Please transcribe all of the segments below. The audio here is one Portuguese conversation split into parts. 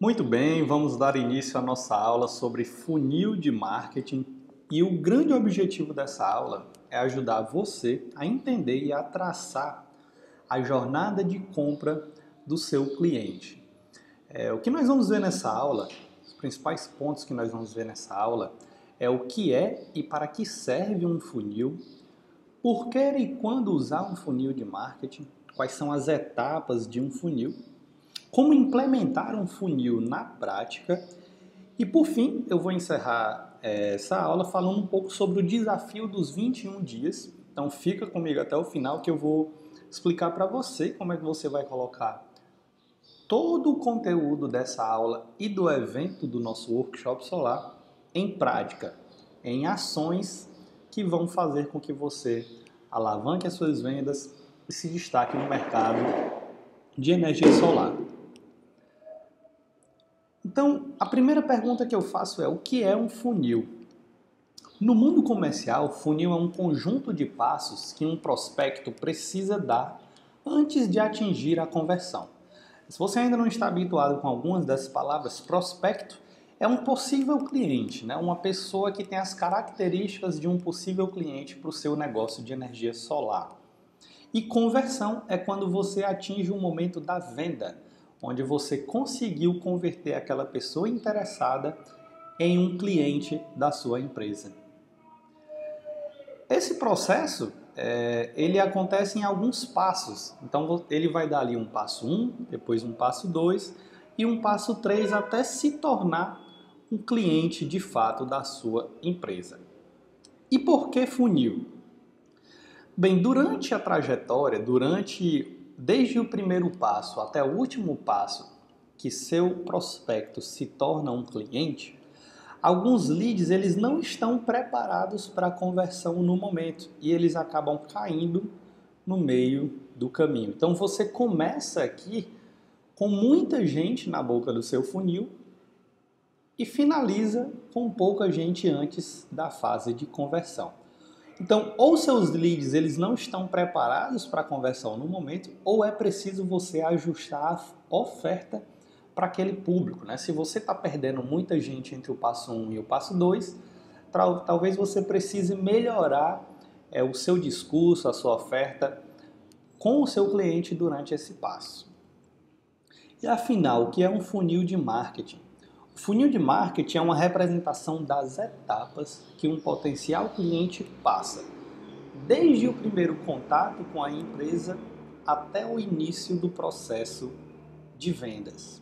Muito bem, vamos dar início à nossa aula sobre funil de marketing e o grande objetivo dessa aula é ajudar você a entender e a traçar a jornada de compra do seu cliente. O que nós vamos ver nessa aula, os principais pontos que nós vamos ver nessa aula é o que é e para que serve um funil, por que e quando usar um funil de marketing, quais são as etapas de um funil, como implementar um funil na prática e, por fim, eu vou encerrar essa aula falando um pouco sobre o desafio dos 21 dias. Então, fica comigo até o final que eu vou explicar para você como é que você vai colocar todo o conteúdo dessa aula e do evento do nosso workshop solar em prática, em ações que vão fazer com que você alavanque as suas vendas e se destaque no mercado de energia solar. Então, a primeira pergunta que eu faço é: o que é um funil? No mundo comercial, funil é um conjunto de passos que um prospecto precisa dar antes de atingir a conversão. Se você ainda não está habituado com algumas dessas palavras, prospecto é um possível cliente, né? Uma pessoa que tem as características de um possível cliente para o seu negócio de energia solar. E conversão é quando você atinge o momento da venda, onde você conseguiu converter aquela pessoa interessada em um cliente da sua empresa. Esse processo, ele acontece em alguns passos. Então, ele vai dar ali um passo 1, depois um passo 2 e um passo 3 até se tornar um cliente de fato da sua empresa. E por que funil? Bem, durante a trajetória, desde o primeiro passo até o último passo, que seu prospecto se torna um cliente, alguns leads eles não estão preparados para a conversão no momento e eles acabam caindo no meio do caminho. Então você começa aqui com muita gente na boca do seu funil e finaliza com pouca gente antes da fase de conversão. Então, ou seus leads eles não estão preparados para a conversão no momento, ou é preciso você ajustar a oferta para aquele público, né? Se você está perdendo muita gente entre o passo 1 e o passo 2, talvez você precise melhorar o seu discurso, a sua oferta com o seu cliente durante esse passo. E afinal, o que é um funil de marketing? O funil de marketing é uma representação das etapas que um potencial cliente passa, desde o primeiro contato com a empresa até o início do processo de vendas.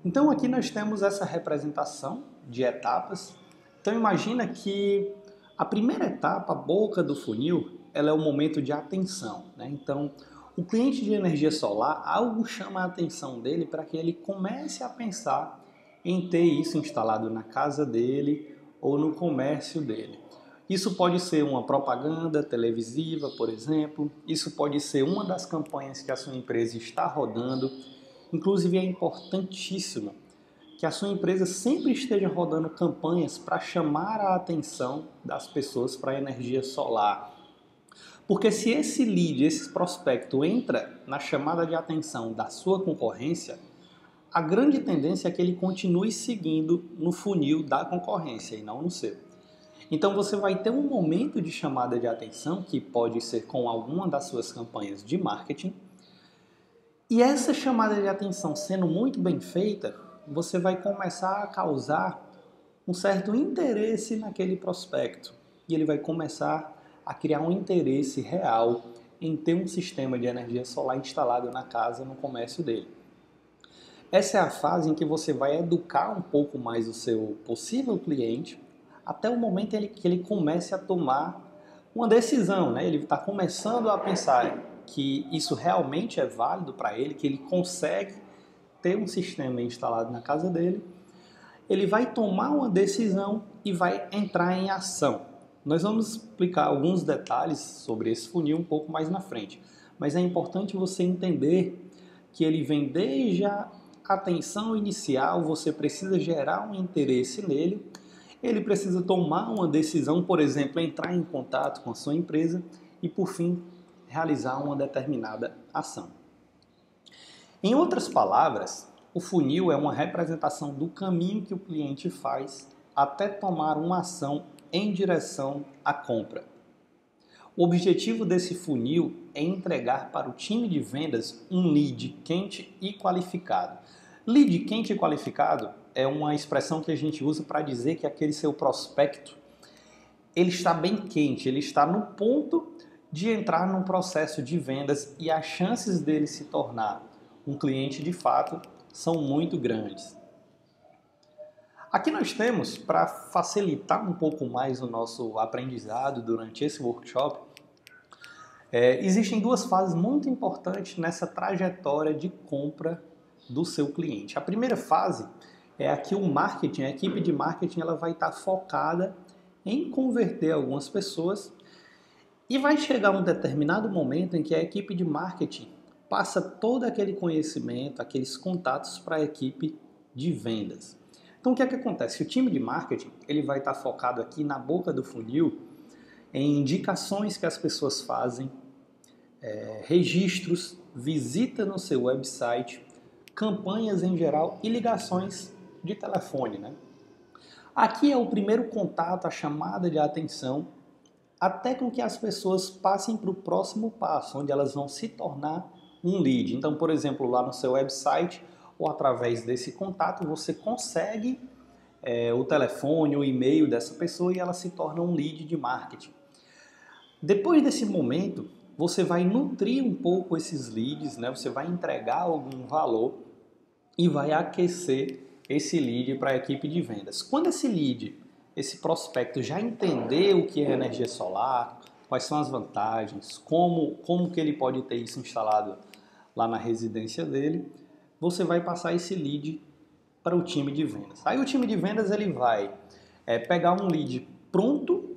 Então aqui nós temos essa representação de etapas. Então imagina que a primeira etapa, a boca do funil, ela é o momento de atenção, né? Então o cliente de energia solar, algo chama a atenção dele para que ele comece a pensar em ter isso instalado na casa dele ou no comércio dele. Isso pode ser uma propaganda televisiva, por exemplo. Isso pode ser uma das campanhas que a sua empresa está rodando. Inclusive é importantíssimo que a sua empresa sempre esteja rodando campanhas para chamar a atenção das pessoas para a energia solar. Porque se esse lead, esse prospecto entra na chamada de atenção da sua concorrência, a grande tendência é que ele continue seguindo no funil da concorrência e não no seu. Então você vai ter um momento de chamada de atenção que pode ser com alguma das suas campanhas de marketing. E essa chamada de atenção sendo muito bem feita, você vai começar a causar um certo interesse naquele prospecto. E ele vai começar a criar um interesse real em ter um sistema de energia solar instalado na casa, no comércio dele. Essa é a fase em que você vai educar um pouco mais o seu possível cliente até o momento que ele comece a tomar uma decisão, né? Ele está começando a pensar que isso realmente é válido para ele, que ele consegue ter um sistema instalado na casa dele. Ele vai tomar uma decisão e vai entrar em ação. Nós vamos explicar alguns detalhes sobre esse funil um pouco mais na frente, mas é importante você entender que ele vem desde a atenção inicial, você precisa gerar um interesse nele, ele precisa tomar uma decisão, por exemplo, entrar em contato com a sua empresa e, por fim, realizar uma determinada ação. Em outras palavras, O funil é uma representação do caminho que o cliente faz até tomar uma ação em direção à compra. O objetivo desse funil é entregar para o time de vendas um lead quente e qualificado. Lead quente e qualificado é uma expressão que a gente usa para dizer que aquele seu prospecto ele está bem quente, ele está no ponto de entrar num processo de vendas e as chances dele se tornar um cliente de fato são muito grandes. Aqui nós temos, para facilitar um pouco mais o nosso aprendizado durante esse workshop, existem duas fases muito importantes nessa trajetória de compra do seu cliente. A primeira fase é a que o marketing, a equipe de marketing, ela vai estar focada em converter algumas pessoas e vai chegar um determinado momento em que a equipe de marketing passa todo aquele conhecimento, aqueles contatos para a equipe de vendas. Então o que é que acontece? O time de marketing ele vai estar focado aqui na boca do funil em indicações que as pessoas fazem, registros, visita no seu website, campanhas em geral e ligações de telefone, né? Aqui é o primeiro contato, a chamada de atenção, até com que as pessoas passem para o próximo passo, onde elas vão se tornar um lead. Então, por exemplo, lá no seu website ou através desse contato, você consegue o telefone, o e-mail dessa pessoa e ela se torna um lead de marketing. Depois desse momento, você vai nutrir um pouco esses leads, né? Você vai entregar algum valor e vai aquecer esse lead para a equipe de vendas. Quando esse lead, esse prospecto já entender o que é energia solar, quais são as vantagens, como que ele pode ter isso instalado lá na residência dele, você vai passar esse lead para o time de vendas. Aí o time de vendas ele vai pegar um lead pronto,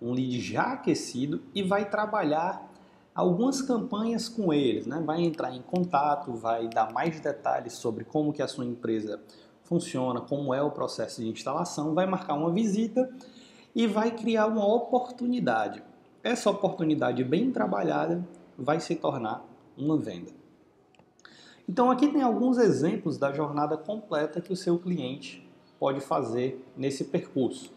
um lead já aquecido e vai trabalhar algumas campanhas com eles, né? Vai entrar em contato, vai dar mais detalhes sobre como que a sua empresa funciona, como é o processo de instalação, vai marcar uma visita e vai criar uma oportunidade. Essa oportunidade bem trabalhada vai se tornar uma venda. Então aqui tem alguns exemplos da jornada completa que o seu cliente pode fazer nesse percurso.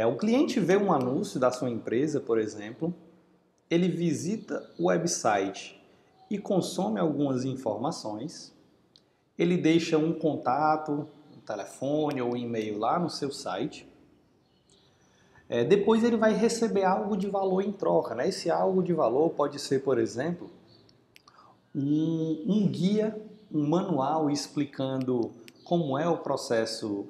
O cliente vê um anúncio da sua empresa, por exemplo, ele visita o website e consome algumas informações, ele deixa um contato, um telefone ou um e-mail lá no seu site, depois ele vai receber algo de valor em troca, né? Esse algo de valor pode ser, por exemplo, um guia, um manual explicando como é o processo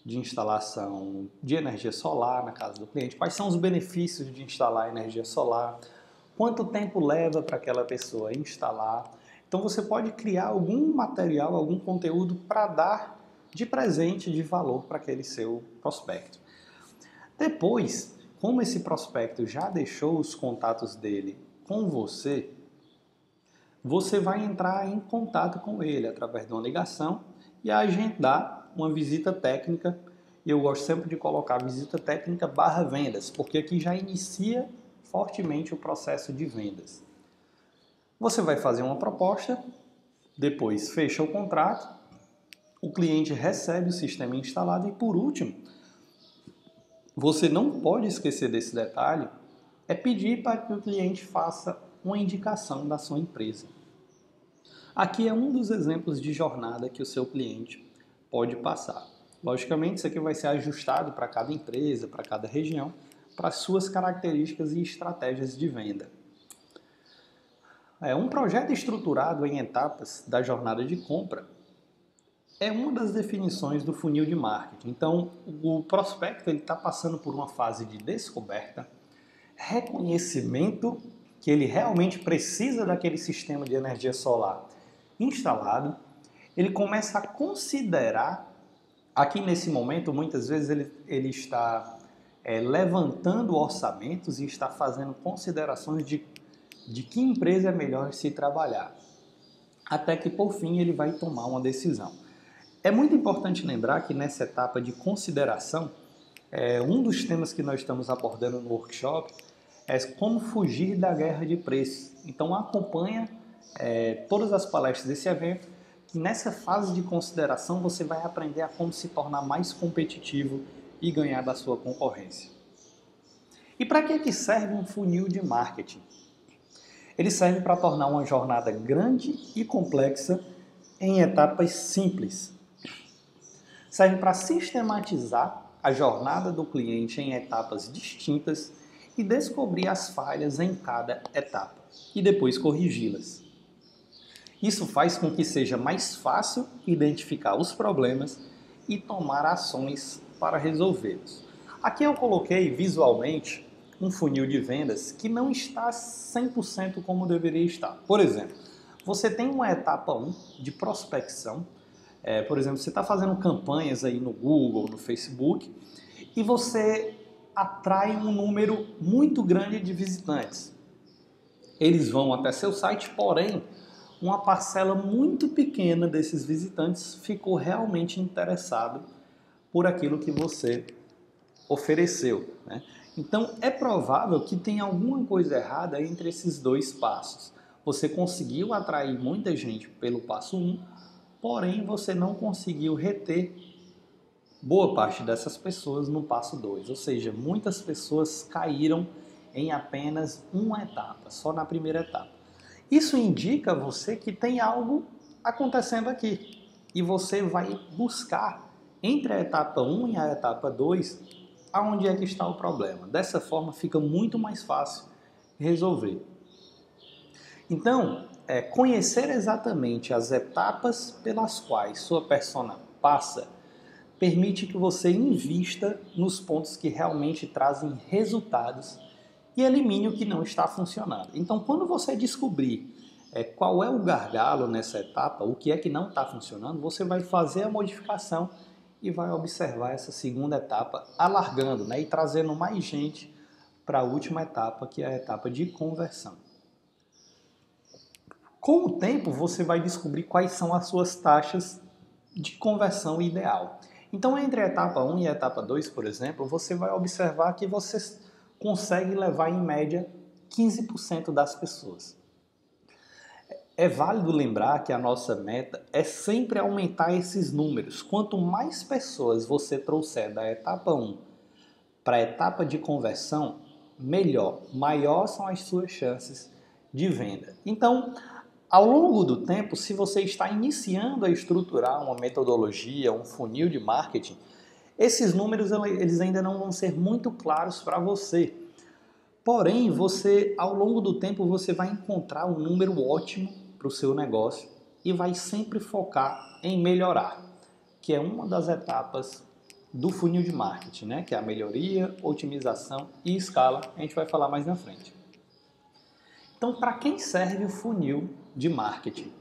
de instalação de energia solar na casa do cliente, quais são os benefícios de instalar energia solar, quanto tempo leva para aquela pessoa instalar. Então você pode criar algum material, algum conteúdo para dar de presente, de valor para aquele seu prospecto. Depois, como esse prospecto já deixou os contatos dele com você, você vai entrar em contato com ele através de uma ligação e agendar uma visita técnica. Eu gosto sempre de colocar visita técnica / vendas, porque aqui já inicia fortemente o processo de vendas. Você vai fazer uma proposta, depois fecha o contrato, o cliente recebe o sistema instalado e, por último, você não pode esquecer desse detalhe, é pedir para que o cliente faça uma indicação da sua empresa. Aqui é um dos exemplos de jornada que o seu cliente pode passar. Logicamente, isso aqui vai ser ajustado para cada empresa, para cada região, para as suas características e estratégias de venda. Um projeto estruturado em etapas da jornada de compra é uma das definições do funil de marketing. Então, o prospecto está passando por uma fase de descoberta, reconhecimento que ele realmente precisa daquele sistema de energia solar instalado, ele começa a considerar, aqui nesse momento, muitas vezes ele está levantando orçamentos e está fazendo considerações de que empresa é melhor se trabalhar, até que por fim ele vai tomar uma decisão. É muito importante lembrar que nessa etapa de consideração, um dos temas que nós estamos abordando no workshop é como fugir da guerra de preços. Então acompanha todas as palestras desse evento, E nessa fase de consideração você vai aprender a como se tornar mais competitivo e ganhar da sua concorrência. E para que serve um funil de marketing? Ele serve para tornar uma jornada grande e complexa em etapas simples. Serve para sistematizar a jornada do cliente em etapas distintas e descobrir as falhas em cada etapa e depois corrigi-las. Isso faz com que seja mais fácil identificar os problemas e tomar ações para resolvê-los. Aqui eu coloquei visualmente um funil de vendas que não está 100% como deveria estar. Por exemplo, você tem uma etapa 1 de prospecção. Por exemplo, você está fazendo campanhas aí no Google, no Facebook, e você atrai um número muito grande de visitantes. Eles vão até seu site, porém, uma parcela muito pequena desses visitantes ficou realmente interessado por aquilo que você ofereceu, né? Então, é provável que tenha alguma coisa errada entre esses dois passos. Você conseguiu atrair muita gente pelo passo 1, porém você não conseguiu reter boa parte dessas pessoas no passo 2. Ou seja, muitas pessoas caíram em apenas uma etapa, só na primeira etapa. Isso indica a você que tem algo acontecendo aqui. E você vai buscar entre a etapa 1 e a etapa 2 aonde é que está o problema. Dessa forma fica muito mais fácil resolver. Então, conhecer exatamente as etapas pelas quais sua persona passa permite que você invista nos pontos que realmente trazem resultados e elimine o que não está funcionando. Então, quando você descobrir qual é o gargalo nessa etapa, o que é que não está funcionando, você vai fazer a modificação e vai observar essa segunda etapa alargando, né, e trazendo mais gente para a última etapa, que é a etapa de conversão. Com o tempo, você vai descobrir quais são as suas taxas de conversão ideal. Então, entre a etapa 1 e a etapa 2, por exemplo, você vai observar que você consegue levar em média 15% das pessoas. É válido lembrar que a nossa meta é sempre aumentar esses números. Quanto mais pessoas você trouxer da etapa 1 para a etapa de conversão, melhor, maior são as suas chances de venda. Então, ao longo do tempo, se você está iniciando a estruturar uma metodologia, um funil de marketing, esses números eles ainda não vão ser muito claros para você. Porém, ao longo do tempo, você vai encontrar um número ótimo para o seu negócio e vai sempre focar em melhorar, que é uma das etapas do funil de marketing, né? Que é a melhoria, otimização e escala. A gente vai falar mais na frente. Então, para quem serve o funil de marketing?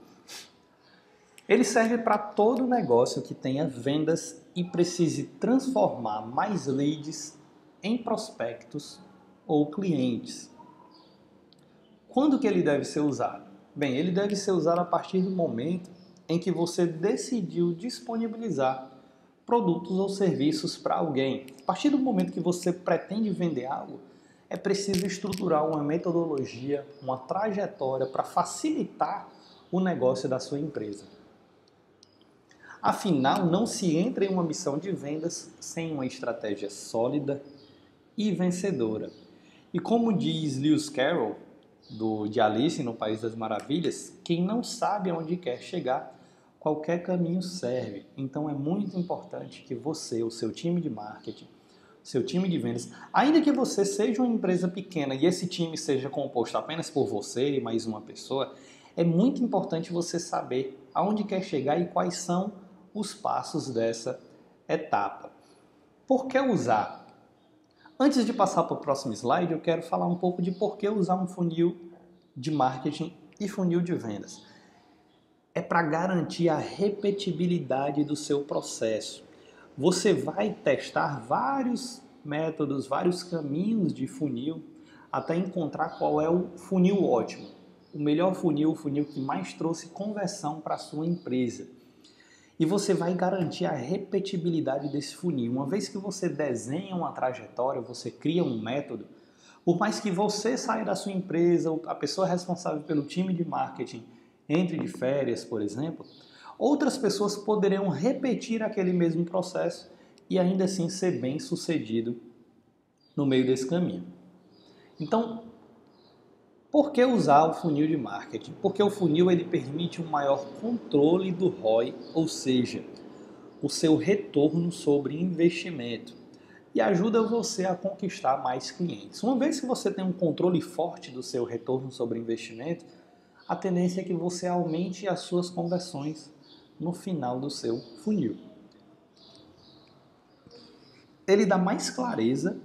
Ele serve para todo negócio que tenha vendas e precise transformar mais leads em prospectos ou clientes. Quando que ele deve ser usado? Bem, ele deve ser usado a partir do momento em que você decidiu disponibilizar produtos ou serviços para alguém. A partir do momento que você pretende vender algo, é preciso estruturar uma metodologia, uma trajetória para facilitar o negócio da sua empresa. Afinal, não se entra em uma missão de vendas sem uma estratégia sólida e vencedora. E como diz Lewis Carroll, de Alice no País das Maravilhas, quem não sabe aonde quer chegar, qualquer caminho serve. Então é muito importante que você, o seu time de marketing, seu time de vendas, ainda que você seja uma empresa pequena e esse time seja composto apenas por você e mais uma pessoa, é muito importante você saber aonde quer chegar e quais são os passos dessa etapa. Por que usar? Antes de passar para o próximo slide, eu quero falar um pouco de por que usar um funil de marketing e funil de vendas. É para garantir a repetibilidade do seu processo. Você vai testar vários métodos, vários caminhos de funil até encontrar qual é o funil ótimo. O melhor funil, o funil que mais trouxe conversão para a sua empresa. E você vai garantir a repetibilidade desse funil. Uma vez que você desenha uma trajetória, você cria um método, por mais que você saia da sua empresa, a pessoa responsável pelo time de marketing entre de férias, por exemplo, Outras pessoas poderiam repetir aquele mesmo processo e ainda assim ser bem sucedido no meio desse caminho. Então, por que usar o funil de marketing? Porque o funil ele permite um maior controle do ROI, ou seja, o seu retorno sobre investimento, e ajuda você a conquistar mais clientes. Uma vez que você tem um controle forte do seu retorno sobre investimento, a tendência é que você aumente as suas conversões no final do seu funil. Ele dá mais clareza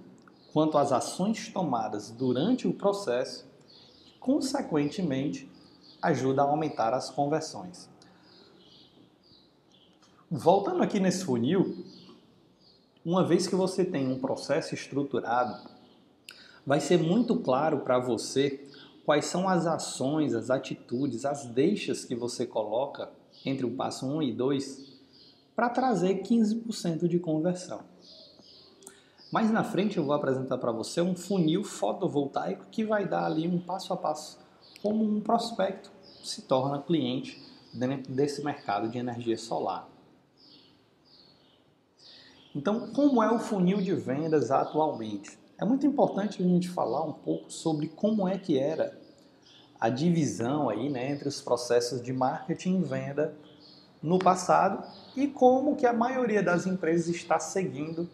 quanto às ações tomadas durante o processo e, consequentemente, ajuda a aumentar as conversões. Voltando aqui nesse funil, uma vez que você tem um processo estruturado, vai ser muito claro para você quais são as ações, as atitudes, as deixas que você coloca entre o passo 1 e 2 para trazer 15% de conversão. Mais na frente eu vou apresentar para você um funil fotovoltaico que vai dar ali um passo a passo como um prospecto se torna cliente dentro desse mercado de energia solar. Então, como é o funil de vendas atualmente? É muito importante a gente falar um pouco sobre como é que era a divisão aí, né, entre os processos de marketing e venda no passado e como que a maioria das empresas está seguindo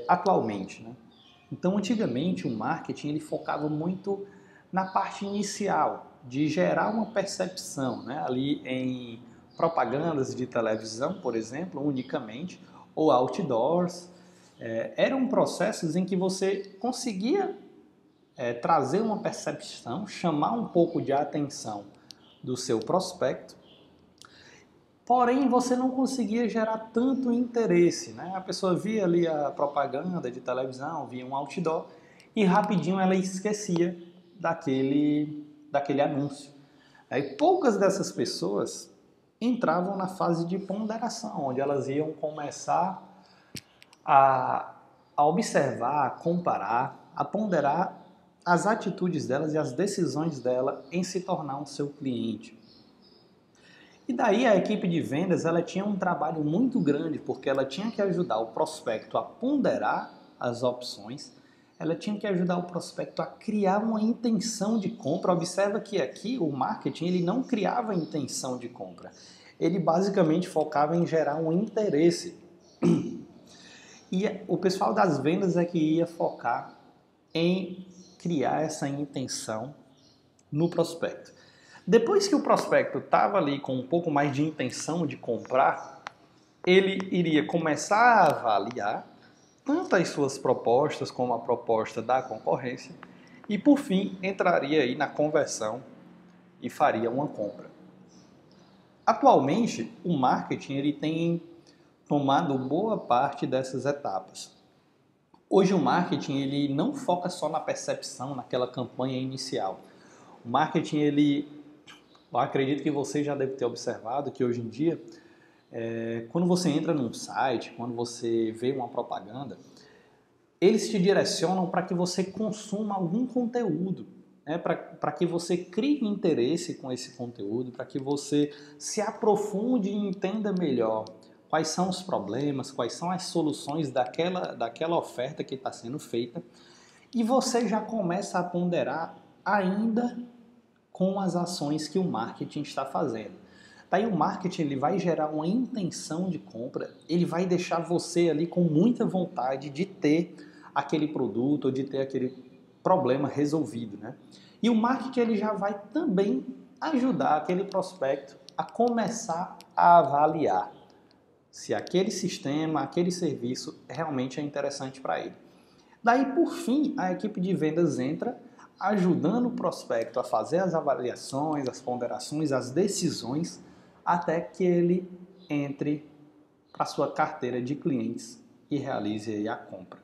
atualmente, né? Então, antigamente, o marketing ele focava muito na parte inicial, de gerar uma percepção, né? Ali em propagandas de televisão, por exemplo, unicamente, ou outdoors. Eram processos em que você conseguia trazer uma percepção, chamar um pouco de atenção do seu prospecto, porém você não conseguia gerar tanto interesse, né? A pessoa via ali a propaganda de televisão, via um outdoor e rapidinho ela esquecia daquele anúncio. Aí poucas dessas pessoas entravam na fase de ponderação, onde elas iam começar a observar, a comparar, a ponderar as atitudes delas e as decisões dela em se tornar um seu cliente. E daí a equipe de vendas ela tinha um trabalho muito grande, porque ela tinha que ajudar o prospecto a ponderar as opções, ela tinha que ajudar o prospecto a criar uma intenção de compra. Observa que aqui o marketing ele não criava intenção de compra, ele basicamente focava em gerar um interesse. E o pessoal das vendas é que ia focar em criar essa intenção no prospecto. Depois que o prospecto estava ali com um pouco mais de intenção de comprar, ele iria começar a avaliar tanto as suas propostas como a proposta da concorrência e, por fim, entraria aí na conversão e faria uma compra. Atualmente, o marketing ele tem tomado boa parte dessas etapas. Hoje o marketing ele não foca só na percepção, naquela campanha inicial. O marketing eu acredito que você já deve ter observado que hoje em dia, quando você entra num site, quando você vê uma propaganda, eles te direcionam para que você consuma algum conteúdo, né? Para que você crie interesse com esse conteúdo, para que você se aprofunde e entenda melhor quais são os problemas, quais são as soluções daquela oferta que está sendo feita, e você já começa a ponderar ainda com as ações que o marketing está fazendo. Daí o marketing ele vai gerar uma intenção de compra, ele vai deixar você ali com muita vontade de ter aquele produto ou de ter aquele problema resolvido, né? E o marketing ele já vai também ajudar aquele prospecto a começar a avaliar se aquele sistema, aquele serviço realmente é interessante para ele. Daí, por fim, a equipe de vendas entra ajudando o prospecto a fazer as avaliações, as ponderações, as decisões, até que ele entre para a sua carteira de clientes e realize aí a compra.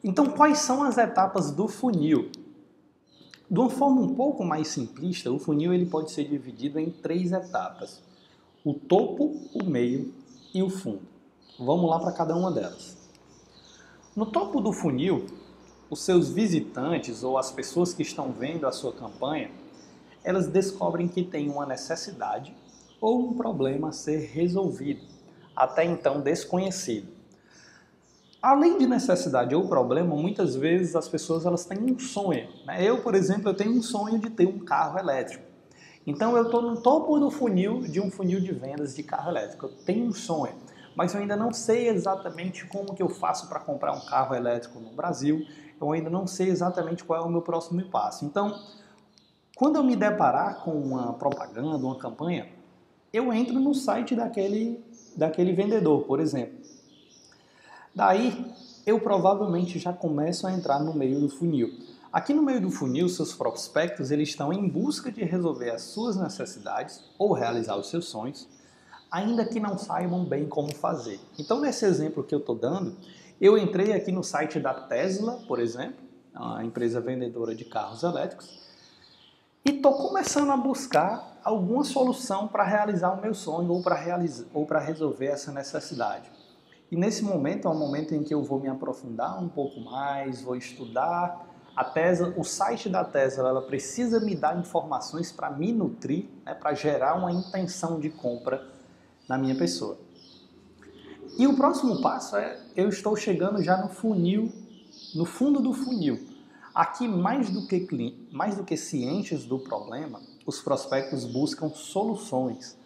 Então, quais são as etapas do funil? De uma forma um pouco mais simplista, o funil ele pode ser dividido em 3 etapas: o topo, o meio e o fundo. Vamos lá para cada uma delas. No topo do funil, os seus visitantes ou as pessoas que estão vendo a sua campanha, elas descobrem que tem uma necessidade ou um problema a ser resolvido, até então desconhecido. Além de necessidade ou problema, muitas vezes as pessoas elas têm um sonho, né? Eu, por exemplo, eu tenho um sonho de ter um carro elétrico. Então eu estou no topo do funil, de um funil de vendas de carro elétrico. Eu tenho um sonho, mas eu ainda não sei exatamente como que eu faço para comprar um carro elétrico no Brasil. Eu ainda não sei exatamente qual é o meu próximo passo. Então, quando eu me deparar com uma propaganda, uma campanha, eu entro no site daquele vendedor, por exemplo. Daí, eu provavelmente já começo a entrar no meio do funil. Aqui no meio do funil, seus prospectos eles estão em busca de resolver as suas necessidades ou realizar os seus sonhos, ainda que não saibam bem como fazer. Então, nesse exemplo que eu estou dando, eu entrei aqui no site da Tesla, por exemplo, a empresa vendedora de carros elétricos, e estou começando a buscar alguma solução para realizar o meu sonho ou para resolver essa necessidade. E nesse momento é um momento em que eu vou me aprofundar um pouco mais, vou estudar a Tesla, o site da Tesla, ela precisa me dar informações para me nutrir, né, para gerar uma intenção de compra na minha pessoa. E o próximo passo é, eu estou chegando já no funil, no fundo do funil. Aqui, mais do que cientes do problema, os prospectos buscam soluções.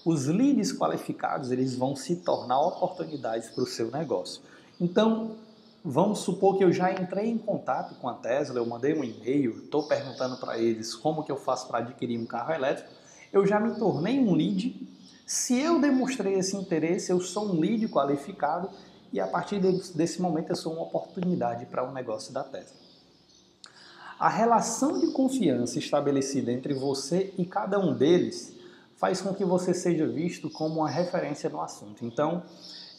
Os leads qualificados eles vão se tornar oportunidades para o seu negócio. Então, vamos supor que eu já entrei em contato com a Tesla, eu mandei um e-mail, estou perguntando para eles como que eu faço para adquirir um carro elétrico, eu já me tornei um lead. Se eu demonstrei esse interesse, eu sou um lead qualificado e a partir desse momento eu sou uma oportunidade para o negócio da Tesla. A relação de confiança estabelecida entre você e cada um deles faz com que você seja visto como uma referência no assunto. Então,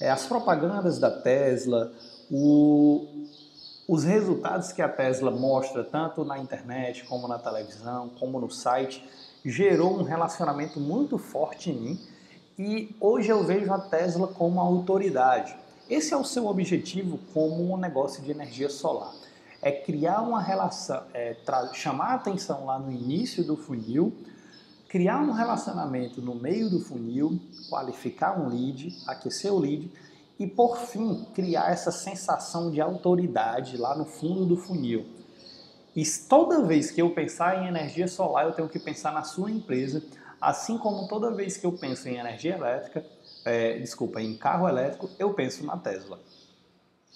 as propagandas da Tesla, os resultados que a Tesla mostra, tanto na internet, como na televisão, como no site, gerou um relacionamento muito forte em mim e hoje eu vejo a Tesla como uma autoridade. Esse é o seu objetivo como um negócio de energia solar. É criar uma relação, chamar a atenção lá no início do funil, criar um relacionamento no meio do funil, qualificar um lead, aquecer o lead e, por fim, criar essa sensação de autoridade lá no fundo do funil. E toda vez que eu pensar em energia solar, eu tenho que pensar na sua empresa, assim como toda vez que eu penso em energia elétrica, em carro elétrico, eu penso na Tesla.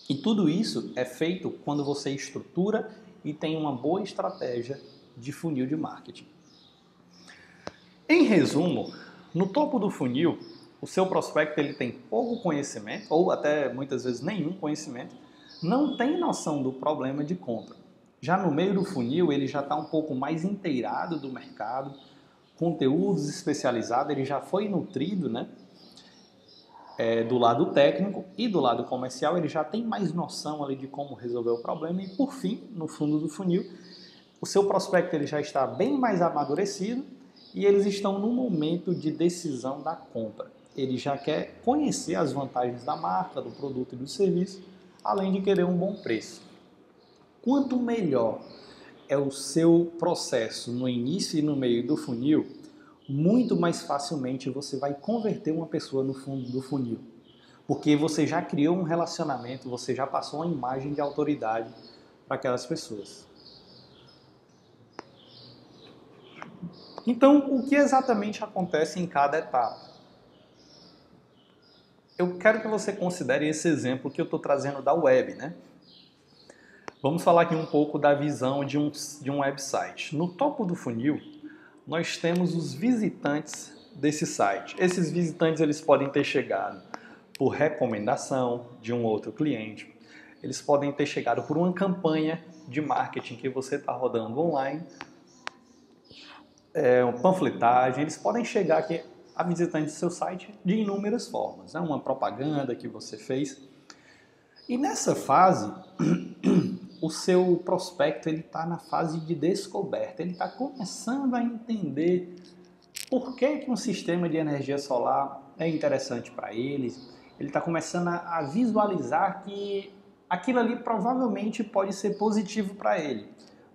E tudo isso é feito quando você estrutura e tem uma boa estratégia de funil de marketing. Em resumo, no topo do funil, o seu prospecto ele tem pouco conhecimento, ou até muitas vezes nenhum conhecimento, não tem noção do problema de compra. Já no meio do funil, ele já está um pouco mais inteirado do mercado, conteúdos especializados, ele já foi nutrido, né? Do lado técnico e do lado comercial, ele já tem mais noção ali de como resolver o problema e, por fim, no fundo do funil, o seu prospecto ele já está bem mais amadurecido e eles estão no momento de decisão da compra. Ele já quer conhecer as vantagens da marca, do produto e do serviço, além de querer um bom preço. Quanto melhor é o seu processo no início e no meio do funil, muito mais facilmente você vai converter uma pessoa no fundo do funil. Porque você já criou um relacionamento, você já passou uma imagem de autoridade para aquelas pessoas. Então, o que exatamente acontece em cada etapa? Eu quero que você considere esse exemplo que eu estou trazendo da web, né? Vamos falar aqui um pouco da visão de um website. No topo do funil, nós temos os visitantes desse site. Esses visitantes eles podem ter chegado por recomendação de um outro cliente, eles podem ter chegado por uma campanha de marketing que você está rodando online, uma panfletagem, eles podem chegar aqui a visitantes do seu site de inúmeras formas, né? Uma propaganda que você fez. E nessa fase, o seu prospecto está na fase de descoberta, ele está começando a entender por que um sistema de energia solar é interessante para ele está começando a visualizar que aquilo ali provavelmente pode ser positivo para ele.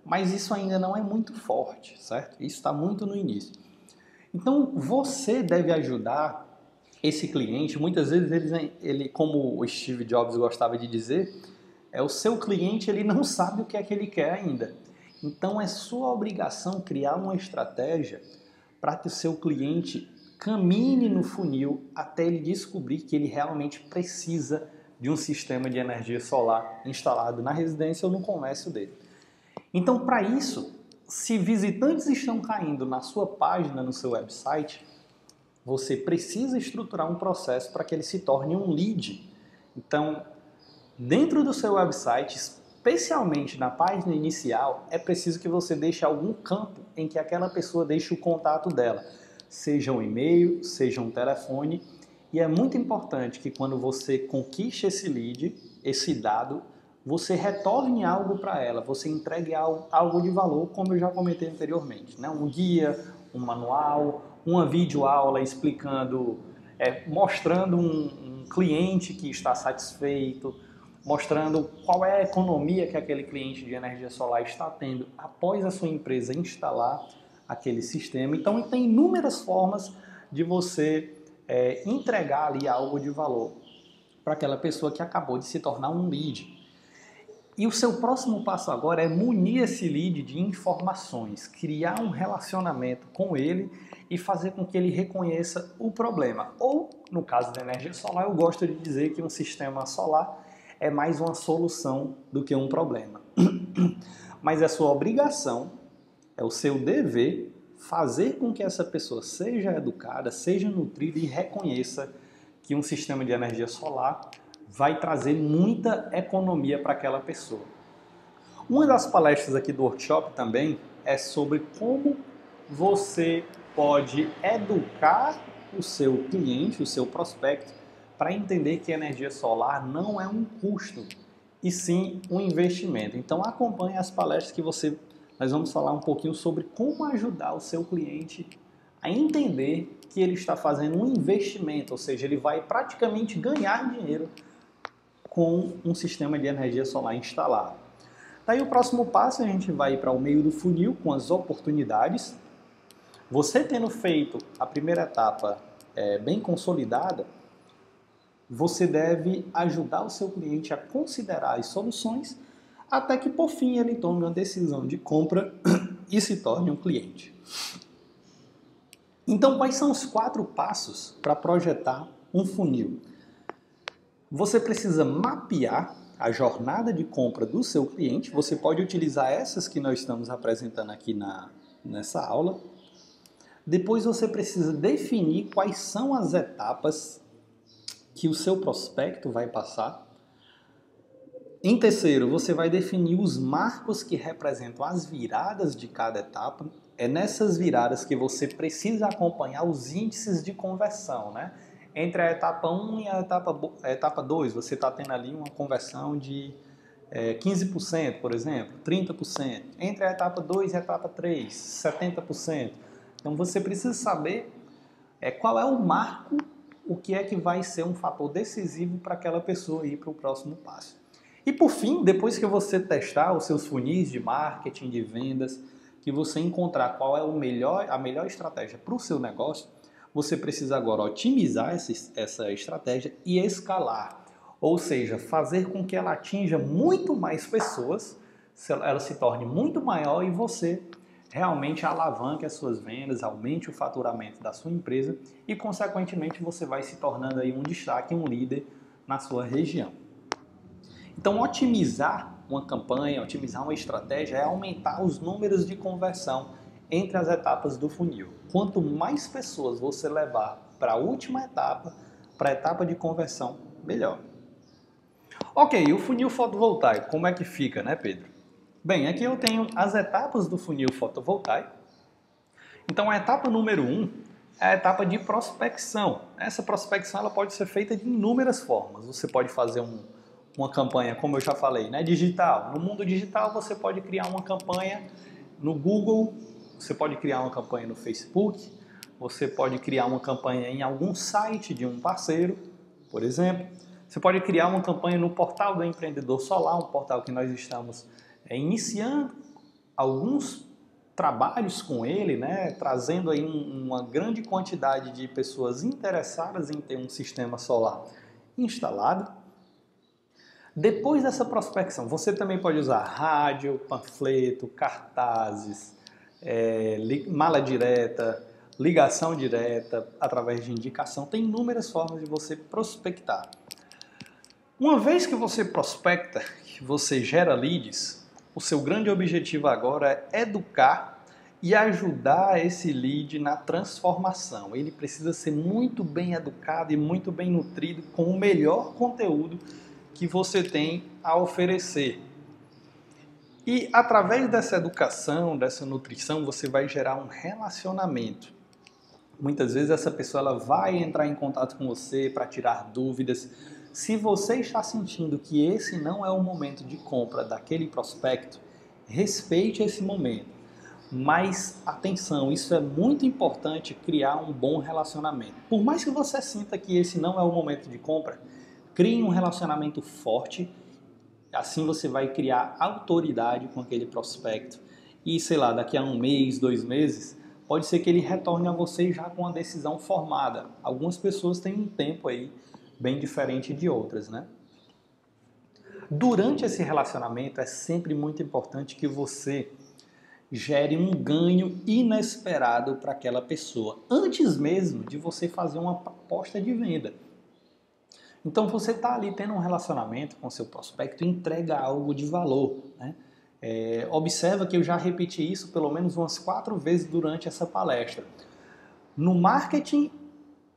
mas isso ainda não é muito forte, certo? Isso está muito no início. Então, você deve ajudar esse cliente. Muitas vezes ele, como o Steve Jobs gostava de dizer, o seu cliente ele não sabe o que é que ele quer ainda. Então, é sua obrigação criar uma estratégia para que o seu cliente caminhe no funil até ele descobrir que ele realmente precisa de um sistema de energia solar instalado na residência ou no comércio dele. Então, para isso, se visitantes estão caindo na sua página, no seu website, você precisa estruturar um processo para que ele se torne um lead. Então, dentro do seu website, especialmente na página inicial, é preciso que você deixe algum campo em que aquela pessoa deixe o contato dela, seja um e-mail, seja um telefone, e é muito importante que quando você conquiste esse lead, esse dado, você retorne algo para ela, você entregue algo de valor, como eu já comentei anteriormente, né? Um guia, um manual, uma videoaula explicando, mostrando um cliente que está satisfeito, mostrando qual é a economia que aquele cliente de energia solar está tendo após a sua empresa instalar aquele sistema. Então, tem inúmeras formas de você entregar ali algo de valor para aquela pessoa que acabou de se tornar um lead. E o seu próximo passo agora é munir esse lead de informações, criar um relacionamento com ele e fazer com que ele reconheça o problema. Ou, no caso da energia solar, eu gosto de dizer que um sistema solar é mais uma solução do que um problema. Mas é sua obrigação, é o seu dever fazer com que essa pessoa seja educada, seja nutrida e reconheça que um sistema de energia solar vai trazer muita economia para aquela pessoa. Uma das palestras aqui do workshop também é sobre como você pode educar o seu cliente, o seu prospecto, para entender que a energia solar não é um custo, e sim um investimento. Então acompanhe as palestras que nós vamos falar um pouquinho sobre como ajudar o seu cliente a entender que ele está fazendo um investimento, ou seja, ele vai praticamente ganhar dinheiro com um sistema de energia solar instalado. Daí o próximo passo a gente vai para o meio do funil com as oportunidades. Você tendo feito a primeira etapa bem consolidada, você deve ajudar o seu cliente a considerar as soluções até que por fim ele tome uma decisão de compra e se torne um cliente. Então, quais são os 4 passos para projetar um funil? Você precisa mapear a jornada de compra do seu cliente. Você pode utilizar essas que nós estamos apresentando aqui nessa aula. Depois você precisa definir quais são as etapas que o seu prospecto vai passar. Em terceiro, você vai definir os marcos que representam as viradas de cada etapa. É nessas viradas que você precisa acompanhar os índices de conversão, né? Entre a etapa 1 e a etapa 2, você está tendo ali uma conversão de 15%, por exemplo, 30%. Entre a etapa 2 e a etapa 3, 70%. Então você precisa saber qual é o marco, o que é que vai ser um fator decisivo para aquela pessoa ir para o próximo passo. E por fim, depois que você testar os seus funis de marketing, de vendas, que você encontrar qual é a melhor estratégia para o seu negócio, você precisa agora otimizar essa estratégia e escalar. Ou seja, fazer com que ela atinja muito mais pessoas, ela se torne muito maior e você realmente alavanque as suas vendas, aumente o faturamento da sua empresa e, consequentemente, você vai se tornando aí um destaque, um líder na sua região. Então, otimizar uma campanha, otimizar uma estratégia é aumentar os números de conversão entre as etapas do funil. Quanto mais pessoas você levar para a última etapa, para a etapa de conversão, melhor. Ok, o funil fotovoltaico, como é que fica, né, Pedro? Bem, aqui eu tenho as etapas do funil fotovoltaico. Então, a etapa número 1 é a etapa de prospecção. Essa prospecção ela pode ser feita de inúmeras formas. Você pode fazer uma campanha, como eu já falei, né, digital. No mundo digital, você pode criar uma campanha no Google, você pode criar uma campanha no Facebook, você pode criar uma campanha em algum site de um parceiro, por exemplo. Você pode criar uma campanha no portal do Empreendedor Solar, um portal que nós estamos iniciando alguns trabalhos com ele, né, trazendo aí uma grande quantidade de pessoas interessadas em ter um sistema solar instalado. Depois dessa prospecção, você também pode usar rádio, panfleto, cartazes, mala direta, ligação direta, através de indicação. Tem inúmeras formas de você prospectar. Uma vez que você prospecta, que você gera leads, o seu grande objetivo agora é educar e ajudar esse lead na transformação. Ele precisa ser muito bem educado e muito bem nutrido com o melhor conteúdo que você tem a oferecer. E através dessa educação, dessa nutrição, você vai gerar um relacionamento. Muitas vezes essa pessoa ela vai entrar em contato com você para tirar dúvidas. Se você está sentindo que esse não é o momento de compra daquele prospecto, respeite esse momento. Mas atenção, isso é muito importante, criar um bom relacionamento. Por mais que você sinta que esse não é o momento de compra, crie um relacionamento forte. Assim você vai criar autoridade com aquele prospecto. E sei lá, daqui a 1 mês, 2 meses, pode ser que ele retorne a você já com a decisão formada. Algumas pessoas têm um tempo aí bem diferente de outras, né? Durante esse relacionamento é sempre muito importante que você gere um ganho inesperado para aquela pessoa, antes mesmo de você fazer uma proposta de venda. Então você está ali tendo um relacionamento com seu prospecto e entrega algo de valor, né? Observa que eu já repeti isso pelo menos umas 4 vezes durante essa palestra. No marketing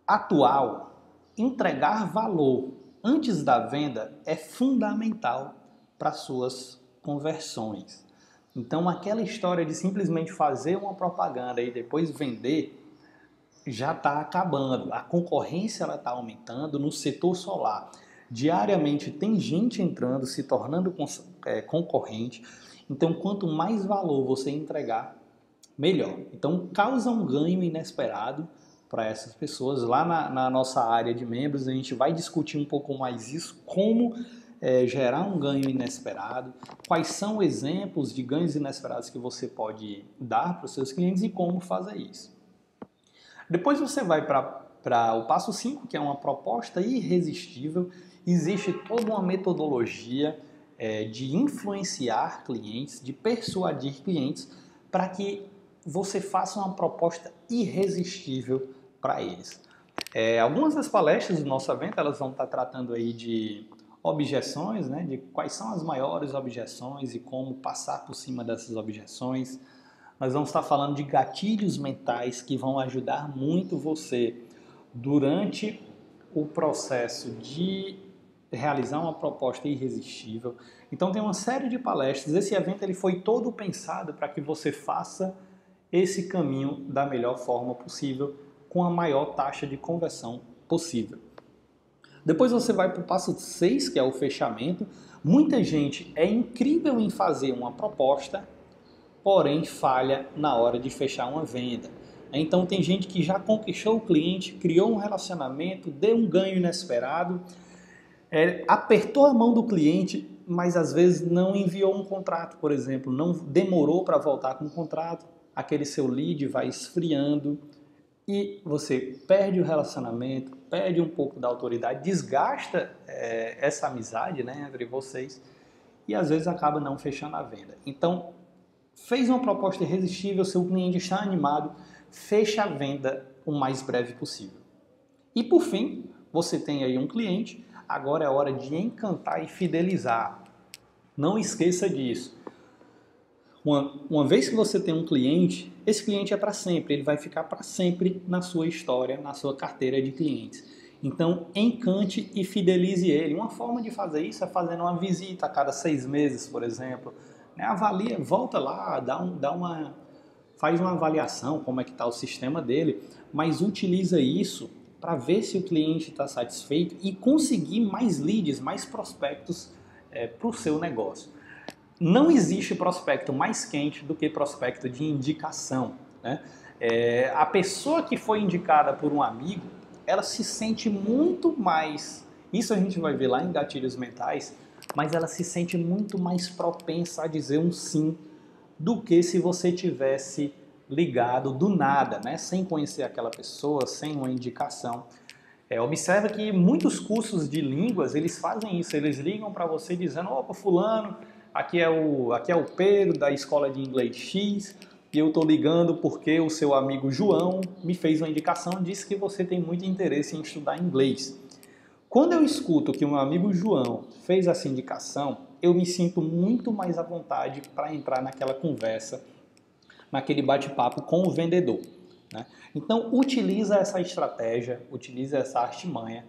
atual, entregar valor antes da venda é fundamental para suas conversões. Então aquela história de simplesmente fazer uma propaganda e depois vender já está acabando. A concorrência está aumentando no setor solar. Diariamente tem gente entrando, se tornando concorrente. Então, quanto mais valor você entregar, melhor. Então, causa um ganho inesperado para essas pessoas. Lá na nossa área de membros, a gente vai discutir um pouco mais isso, como gerar um ganho inesperado, quais são exemplos de ganhos inesperados que você pode dar para os seus clientes e como fazer isso. Depois você vai para o passo 5, que é uma proposta irresistível. Existe toda uma metodologia de influenciar clientes, de persuadir clientes, para que você faça uma proposta irresistível para eles. Algumas das palestras do nosso evento, elas vão estar tratando aí de objeções, né, de quais são as maiores objeções e como passar por cima dessas objeções. Nós vamos estar falando de gatilhos mentais que vão ajudar muito você durante o processo de realizar uma proposta irresistível. Então tem uma série de palestras. Esse evento ele foi todo pensado para que você faça esse caminho da melhor forma possível, com a maior taxa de conversão possível. Depois você vai para o passo 6, que é o fechamento. Muita gente é incrível em fazer uma proposta, porém falha na hora de fechar uma venda. Então tem gente que já conquistou o cliente, criou um relacionamento, deu um ganho inesperado, apertou a mão do cliente, mas às vezes não enviou um contrato, por exemplo, não demorou para voltar com o contrato, aquele seu lead vai esfriando e você perde o relacionamento, perde um pouco da autoridade, desgasta essa amizade, né, entre vocês e às vezes acaba não fechando a venda. Então, fez uma proposta irresistível, seu cliente está animado, fecha a venda o mais breve possível. E por fim, você tem aí um cliente, agora é hora de encantar e fidelizar. Não esqueça disso. Uma vez que você tem um cliente, esse cliente é para sempre, ele vai ficar para sempre na sua história, na sua carteira de clientes. Então, encante e fidelize ele. Uma forma de fazer isso é fazendo uma visita a cada 6 meses, por exemplo. Avalia, volta lá, faz uma avaliação, como é que está o sistema dele, mas utiliza isso para ver se o cliente está satisfeito e conseguir mais leads, mais prospectos para o seu negócio. Não existe prospecto mais quente do que prospecto de indicação, né? A pessoa que foi indicada por um amigo, ela se sente muito mais, isso a gente vai ver lá em gatilhos mentais, mas ela se sente muito mais propensa a dizer um sim do que se você tivesse ligado do nada, né? Sem conhecer aquela pessoa, sem uma indicação. Observa que muitos cursos de línguas, eles fazem isso, eles ligam para você dizendo, opa, fulano, aqui é o Pedro da escola de inglês X, e eu estou ligando porque o seu amigo João me fez uma indicação e disse que você tem muito interesse em estudar inglês. Quando eu escuto que o meu amigo João fez essa indicação, eu me sinto muito mais à vontade para entrar naquela conversa, naquele bate-papo com o vendedor, né? Então, utiliza essa estratégia, utiliza essa artimanha,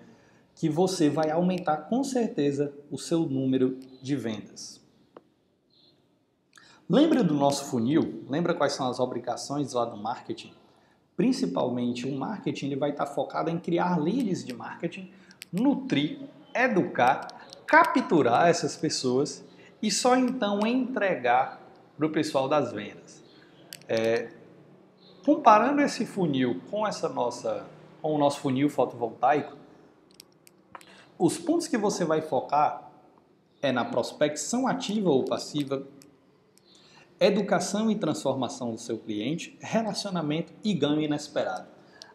que você vai aumentar com certeza o seu número de vendas. Lembra do nosso funil? Lembra quais são as obrigações lá do marketing? Principalmente o marketing ele vai estar focado em criar leads de marketing, nutrir, educar, capturar essas pessoas e só então entregar para o pessoal das vendas. Comparando esse funil com o nosso funil fotovoltaico, os pontos que você vai focar é na prospecção ativa ou passiva, educação e transformação do seu cliente, relacionamento e ganho inesperado.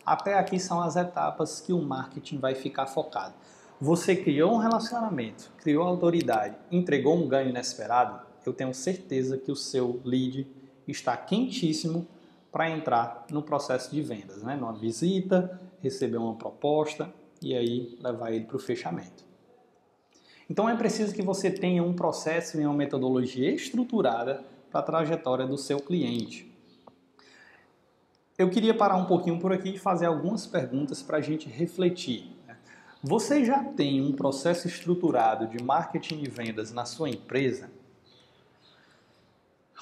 Até aqui são as etapas que o marketing vai ficar focado. Você criou um relacionamento, criou autoridade, entregou um ganho inesperado, eu tenho certeza que o seu lead está quentíssimo para entrar no processo de vendas, né? Numa visita, receber uma proposta e aí levar ele para o fechamento. Então é preciso que você tenha um processo e uma metodologia estruturada para a trajetória do seu cliente. Eu queria parar um pouquinho por aqui e fazer algumas perguntas para a gente refletir. Você já tem um processo estruturado de marketing e vendas na sua empresa?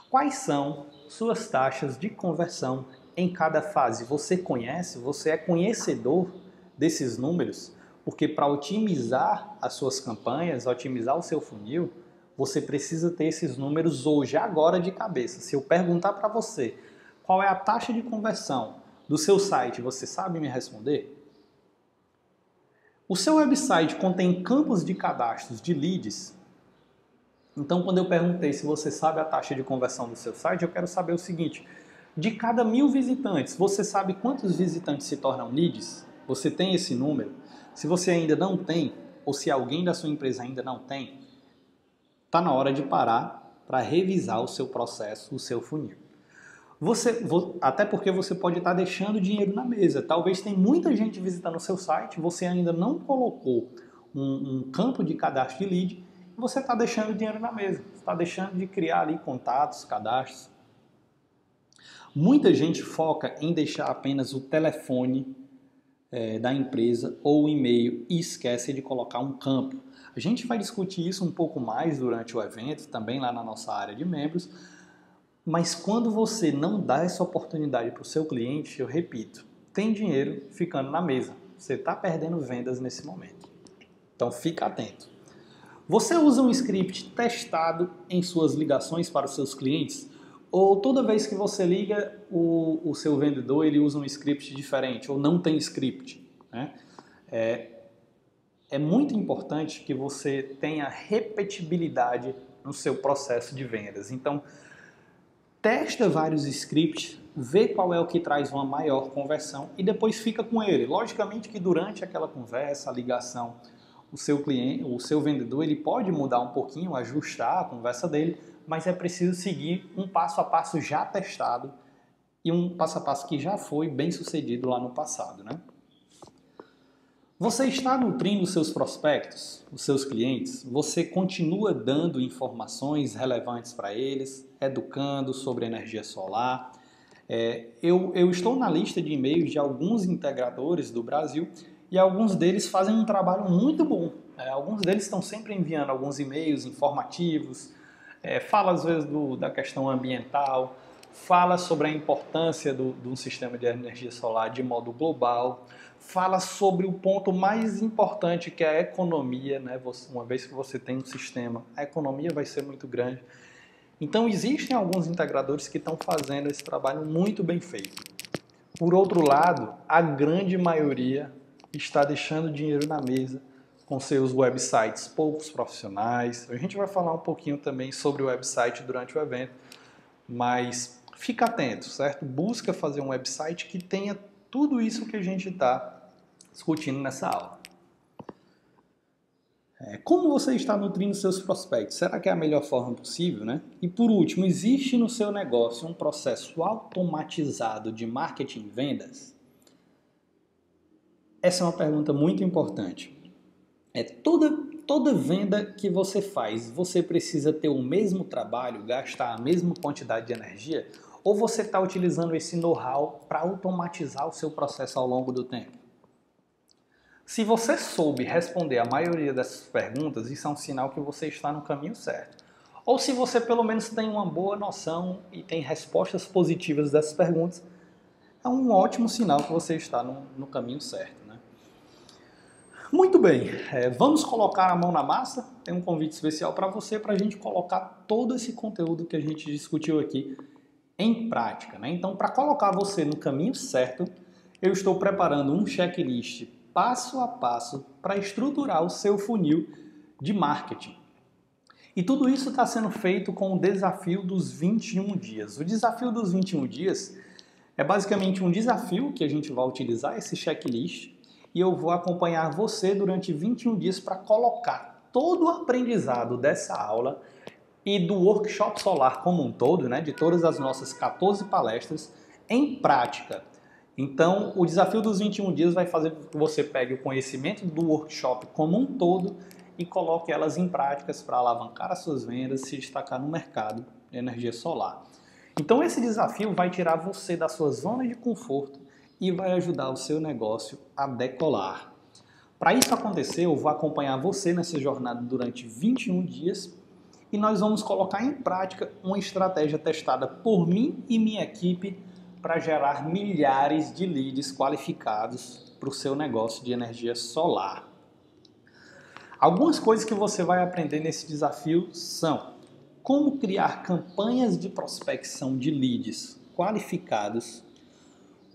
Quais são suas taxas de conversão em cada fase? Você conhece? Você é conhecedor desses números? Porque para otimizar as suas campanhas, otimizar o seu funil, você precisa ter esses números hoje, agora de cabeça. Se eu perguntar para você qual é a taxa de conversão do seu site, você sabe me responder? O seu website contém campos de cadastros de leads? Então, quando eu perguntei se você sabe a taxa de conversão do seu site, eu quero saber o seguinte: de cada 1000 visitantes, você sabe quantos visitantes se tornam leads? Você tem esse número? Se você ainda não tem, ou se alguém da sua empresa ainda não tem, está na hora de parar para revisar o seu processo, o seu funil. Até porque você pode estar deixando dinheiro na mesa. Talvez tenha muita gente visitando o seu site, você ainda não colocou um campo de cadastro de lead, e você está deixando dinheiro na mesa. Você está deixando de criar ali contatos, cadastros. Muita gente foca em deixar apenas o telefone da empresa ou o e-mail e esquece de colocar um campo. A gente vai discutir isso um pouco mais durante o evento, também lá na nossa área de membros, mas quando você não dá essa oportunidade para o seu cliente, eu repito, tem dinheiro ficando na mesa. Você está perdendo vendas nesse momento. Então fica atento. Você usa um script testado em suas ligações para os seus clientes? Ou toda vez que você liga, o seu vendedor ele usa um script diferente ou não tem script, né? É muito importante que você tenha repetibilidade no seu processo de vendas. Então, testa vários scripts, vê qual é o que traz uma maior conversão e depois fica com ele. Logicamente que durante aquela conversa, a ligação, o seu cliente, o seu vendedor, ele pode mudar um pouquinho, ajustar a conversa dele, mas é preciso seguir um passo a passo já testado e um passo a passo que já foi bem sucedido lá no passado, né? Você está nutrindo os seus prospectos, os seus clientes? Você continua dando informações relevantes para eles, educando sobre energia solar? Eu estou na lista de e-mails de alguns integradores do Brasil e alguns deles fazem um trabalho muito bom. Alguns deles estão sempre enviando alguns e-mails informativos, fala às vezes da questão ambiental, fala sobre a importância do sistema de energia solar de modo global, fala sobre o ponto mais importante que é a economia, né? Uma vez que você tem um sistema, a economia vai ser muito grande. Então existem alguns integradores que estão fazendo esse trabalho muito bem feito. Por outro lado, a grande maioria está deixando dinheiro na mesa com seus websites poucos profissionais. A gente vai falar um pouquinho também sobre o website durante o evento, Mas fica atento, certo? Busca fazer um website que tenha tudo isso que a gente está discutindo nessa aula. Como você está nutrindo seus prospectos? Será que é a melhor forma possível, né? E por último, existe no seu negócio um processo automatizado de marketing e vendas? Essa é uma pergunta muito importante. Toda venda que você faz, você precisa ter o mesmo trabalho, gastar a mesma quantidade de energia? Ou você está utilizando esse know-how para automatizar o seu processo ao longo do tempo? Se você soube responder a maioria dessas perguntas, isso é um sinal que você está no caminho certo. Ou se você pelo menos tem uma boa noção e tem respostas positivas dessas perguntas, é um ótimo sinal que você está no caminho certo, né? Muito bem, vamos colocar a mão na massa. Tem um convite especial para você, para a gente colocar todo esse conteúdo que a gente discutiu aqui em prática, né? Então, para colocar você no caminho certo, eu estou preparando um checklist passo a passo para estruturar o seu funil de marketing. E tudo isso está sendo feito com o desafio dos 21 dias. O desafio dos 21 dias é basicamente um desafio que a gente vai utilizar esse checklist e eu vou acompanhar você durante 21 dias para colocar todo o aprendizado dessa aula e do workshop solar como um todo, né, de todas as nossas 14 palestras, em prática. Então, o desafio dos 21 dias vai fazer com que você pegue o conhecimento do workshop como um todo e coloque elas em práticas para alavancar as suas vendas, se destacar no mercado de energia solar. Então, esse desafio vai tirar você da sua zona de conforto e vai ajudar o seu negócio a decolar. Para isso acontecer, eu vou acompanhar você nessa jornada durante 21 dias e nós vamos colocar em prática uma estratégia testada por mim e minha equipe para gerar milhares de leads qualificados para o seu negócio de energia solar. Algumas coisas que você vai aprender nesse desafio são como criar campanhas de prospecção de leads qualificados,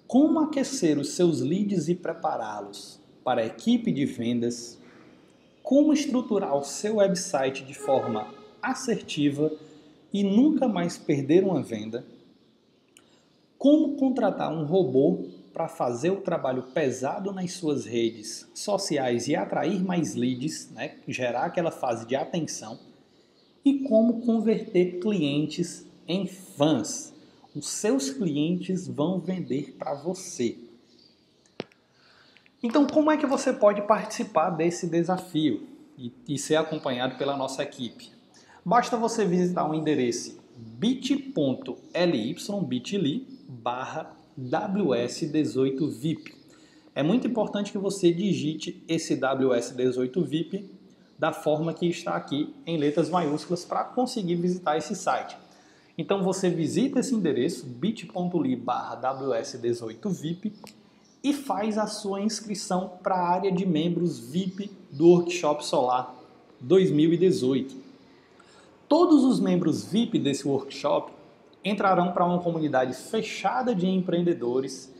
como aquecer os seus leads e prepará-los para a equipe de vendas, como estruturar o seu website de forma assertiva e nunca mais perder uma venda, como contratar um robô para fazer o trabalho pesado nas suas redes sociais e atrair mais leads, né? Gerar aquela fase de atenção, e como converter clientes em fãs. Os seus clientes vão vender para você. Então, como é que você pode participar desse desafio e ser acompanhado pela nossa equipe? Basta você visitar o endereço bit.ly/WS18VIP. É muito importante que você digite esse WS18VIP da forma que está aqui em letras maiúsculas para conseguir visitar esse site. Então você visita esse endereço bit.ly/WS18VIP e faz a sua inscrição para a área de membros VIP do Workshop Solar 2018. Todos os membros VIP desse workshop entrarão para uma comunidade fechada de empreendedores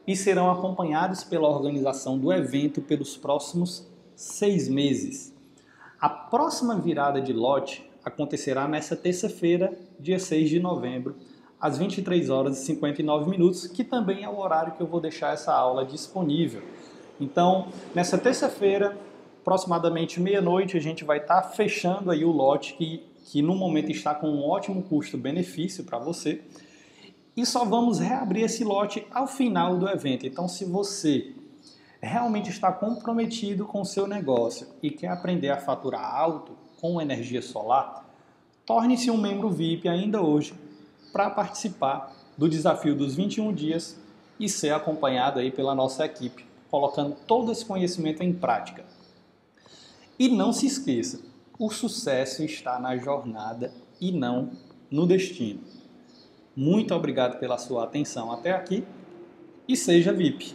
e serão acompanhados pela organização do evento pelos próximos 6 meses. A próxima virada de lote acontecerá nesta terça-feira, dia 6 de novembro, às 23 horas e 59 minutos, que também é o horário que eu vou deixar essa aula disponível. Então, nessa terça-feira, aproximadamente meia-noite, a gente vai estar fechando aí o lote que no momento está com um ótimo custo-benefício para você, e só vamos reabrir esse lote ao final do evento. Então, se você realmente está comprometido com o seu negócio e quer aprender a faturar alto com energia solar, torne-se um membro VIP ainda hoje para participar do desafio dos 21 dias e ser acompanhado aí pela nossa equipe, colocando todo esse conhecimento em prática. E não se esqueça, o sucesso está na jornada e não no destino. Muito obrigado pela sua atenção até aqui e seja VIP!